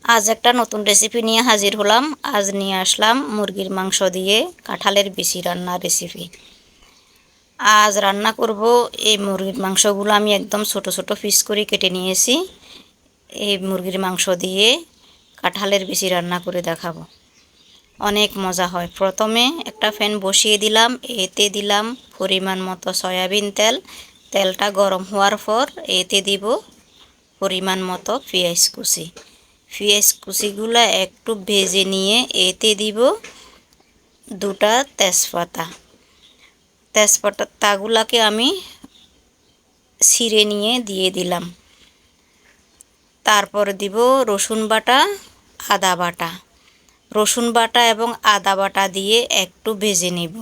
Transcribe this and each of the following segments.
আজ একটা নতুন রেসিপি নিয়ে হাজির হলাম। আজ নিয়ে আসলাম মুরগির মাংস দিয়ে কাঁঠালের বিচি রান্নার রেসিপি। আজ রান্না করব এই মুরগির মাংসগুলো আমি একদম ছোট ছোট পিস করে কেটে নিয়েছি। এই মুরগির মাংস দিয়ে কাঁঠালের বিচি রান্না করে দেখাবো। অনেক মজা হয়। প্রথমে একটা প্যান বসিয়ে দিলাম, এতে দিলাম পরিমাণ মতো সয়াবিন তেল। তেলটা গরম হওয়ার পর এতে দিব পরিমাণ মতো পেঁয়াজ কুচি। পেঁয়াজ কুচিগুলো একটু ভেজে নিয়ে এতে দিব দুটা তেজপাতা। তেজপাতাগুলোকে আমি ছিঁড়ে নিয়ে দিয়ে দিলাম। তারপর দিব রসুন বাটা, আদা বাটা। রসুন বাটা এবং আদা বাটা দিয়ে একটু ভেজে নিব,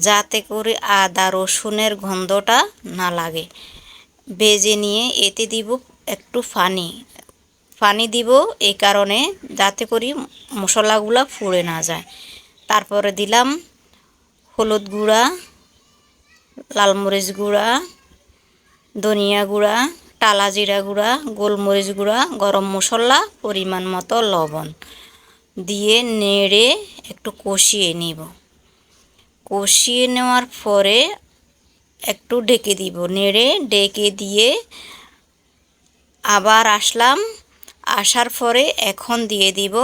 যাতে করে আদা রসুনের গন্ধটা না লাগে। ভেজে নিয়ে এতে দিব একটু পানি দিব, এই কারণে যাতে করি মশলাগুলো পুড়ে না যায়। তারপরে দিলাম হলুদ গুঁড়া, লাল মরিচ গুঁড়া, ধনিয়া গুঁড়া, টালা জিরা গুঁড়া, গোলমরিচ গুঁড়া, গরম মশলা, পরিমাণ মতো লবণ দিয়ে নেড়ে একটু কষিয়ে নিব। কষিয়ে নেওয়ার পরে একটু ঢেকে দিব। ঢেকে দিয়ে আবার আসার পরে এখন দিয়ে দিব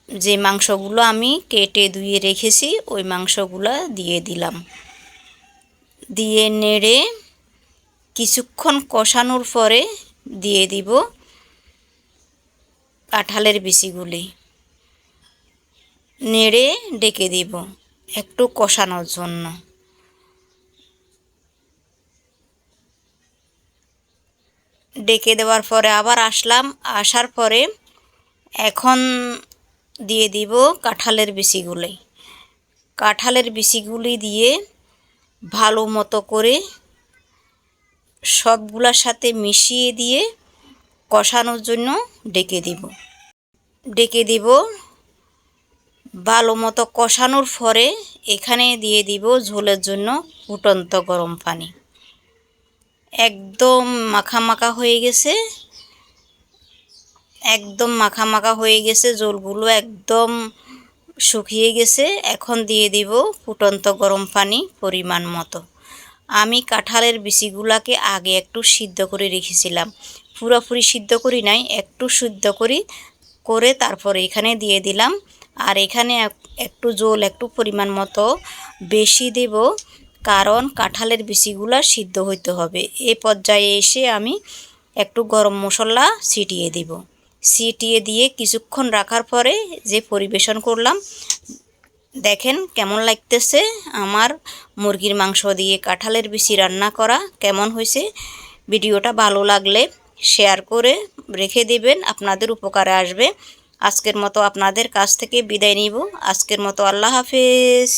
যে মাংসগুলো আমি কেটে ধুয়ে রেখেছি, ওই মাংসগুলো দিয়ে দিলাম। দিয়ে নেড়ে কিছুক্ষণ কষানোর পরে দিয়ে দিব কাঁঠালের বিচিগুলি। নেড়ে ঢেকে দিব একটু কষানোর জন্য। ডেকে দেওয়ার পরে আবার আসার পরে এখন দিয়ে দিব কাঁঠালের বিচিগুলি। কাঁঠালের বিচিগুলি দিয়ে ভালো মতো করে সবগুলোর সাথে মিশিয়ে দিয়ে কষানোর জন্য ডেকে দিব। ভালো মতো কষানোর পরে এখানে দিয়ে দিব ঝোলের জন্য ফুটন্ত গরম পানি। একদম মাখা মাখা হয়ে গেছে, ঝোলগুলো একদম শুকিয়ে গেছে। এখন দিয়ে দিব ফুটন্ত গরম পানি পরিমাণ মতো। আমি কাঁঠালের বিচিগুলাকে আগে একটু সিদ্ধ করে রেখেছিলাম, পুরোপুরি সিদ্ধ করি নাই, একটু সিদ্ধ করে তারপরে এখানে দিয়ে দিলাম। আর এখানে একটু ঝোল একটু পরিমাণ মতো বেশি দেব, কারণ কাঁঠালের বিচিগুলা সিদ্ধ হইতে হবে। এই পর্যায়ে এসে আমি একটু গরম মশলা ছিটিয়ে দিয়ে কিছুক্ষণ রাখার পরে যে পরিবেশন করলাম। দেখেন কেমন লাগতেছে আমার মুরগির মাংস দিয়ে কাঁঠালের বিচি রান্না করা, কেমন হয়েছে। ভিডিওটা ভালো লাগলে শেয়ার করে রেখে দেবেন, আপনাদের উপকারে আসবে। আজকের মতো আপনাদের কাছ থেকে বিদায় নিব। আজকের মতো আল্লাহ হাফেজ।